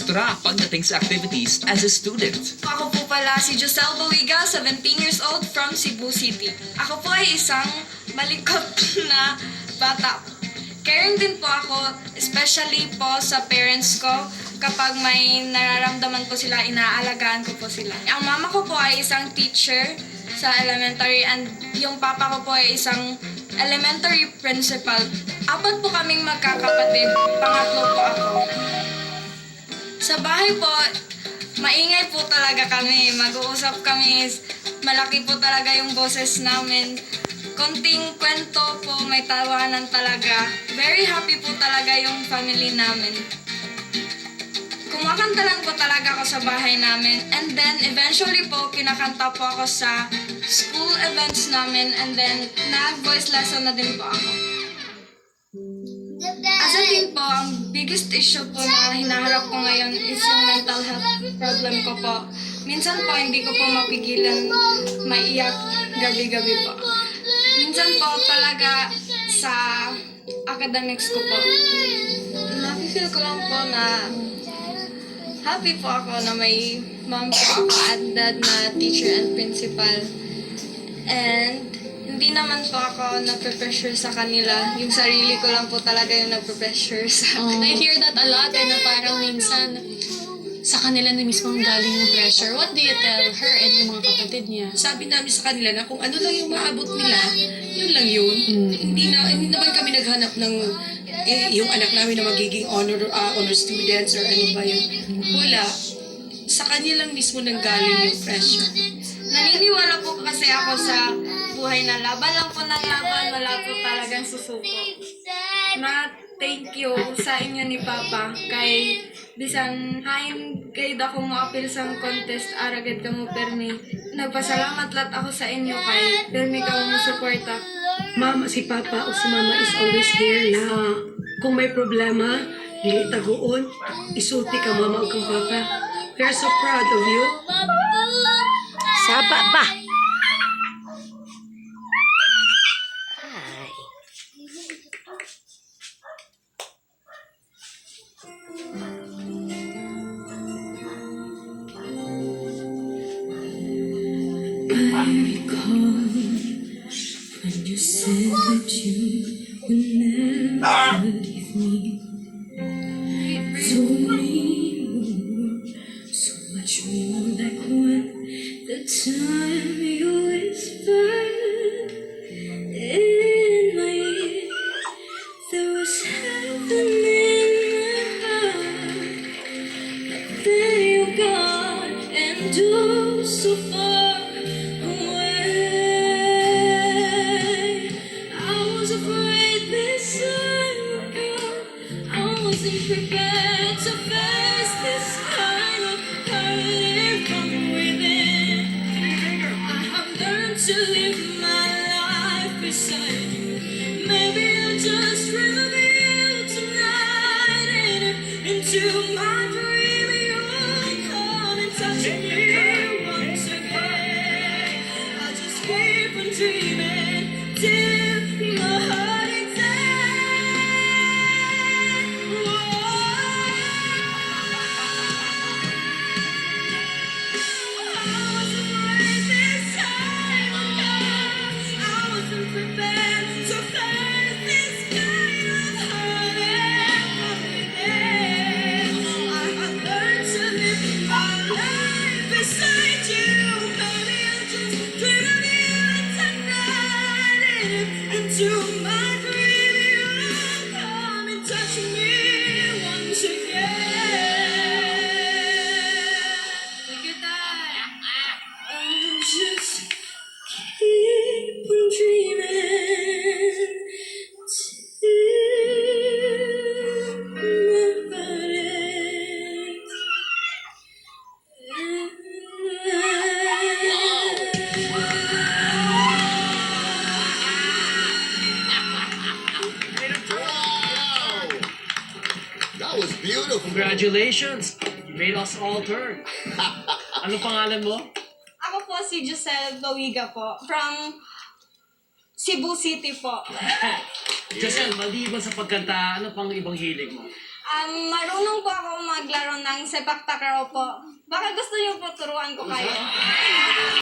extra pagdating sa activities as a student. Ako po pala si Joselle Bawiga, 17 years old from Cebu City. Ako po ay isang malikot na bata. Caring din po ako, especially po sa parents ko. Kapag may nararamdaman po sila, inaalagaan ko po sila. Ang mama ko po ay isang teacher sa elementary and yung papa ko po ay isang elementary principal. 4 po kaming magkakapatid, pangatlo po ako. Sa bahay po, maingay po talaga kami. Mag-uusap kami, malaki po talaga yung boses namin. Konting kwento po, may tawanan talaga. Very happy po talaga yung family namin. Kumakanta lang po talaga ako sa bahay namin. And then, eventually po, kinakanta po ako sa school events namin. And then, nag-voice lesson na din po ako. As a teen po, ang biggest issue po na hinaharap ko ngayon is yung mental health problem ko po. Minsan po, hindi ko po mapigilan maiyak gabi-gabi po. Minsan po talaga sa academics ko po. Nafe-feel ko lang po na happy po ako na may mom po ako at dad na teacher and principal. And hindi naman po ako nagpe-pressure sa kanila. Yung sarili ko lang po talaga yung nagpe-pressure sa akin. I hear that a lot na parang minsan sa kanila na mismo galing yung pressure. What do you tell her and yung mga kapatid niya? Sabi namin sa kanila na kung ano lang yung maabot nila, yun lang yun. Hindi naman kami naghanap ng yung anak namin na magiging honor students or ano ba yun. Wala. Sa kanila lang mismo nanggaling yung pressure. Naniniwala po kasi ako sa buhay na laban lang po ng laban, wala po talagang susuko. Na thank you sa inyo ni Papa kay bisan hain kay dako mo apil sa contest aragad ka mo permi. Nagpasalamat lat ako sa inyo kay permi ka mo suporta. Mama, si Papa o si Mama is always here na kung may problema, dili taguon, isulti ka Mama o kang Papa. We are so proud of you. Saba ba? I recall when you said that you would never leave me. Told me so much more like when the time you whispered in my ear. There was heaven in my heart, but then you gone and oh so far. Prepared to face this kind of hurting from within. I have learned to live my life beside you. Maybe I'll just reveal tonight into my dream. You'll come and touch me once again. I'll just keep on dreaming till my heart is dead. To my dream, you'll come and touch me once again. Good night. I'll just keep on dreaming till my body's That was beautiful. Congratulations! You made us all turn. Ano pangalan mo? Ako po si Joselle Bawiga po from Cebu City po. Joselle, maliban sa pagkanta, ano pang ibang hilig mo? Marunong po ako maglaro ng sepak takraw po. Baka gusto niyo po turuan ko kayo.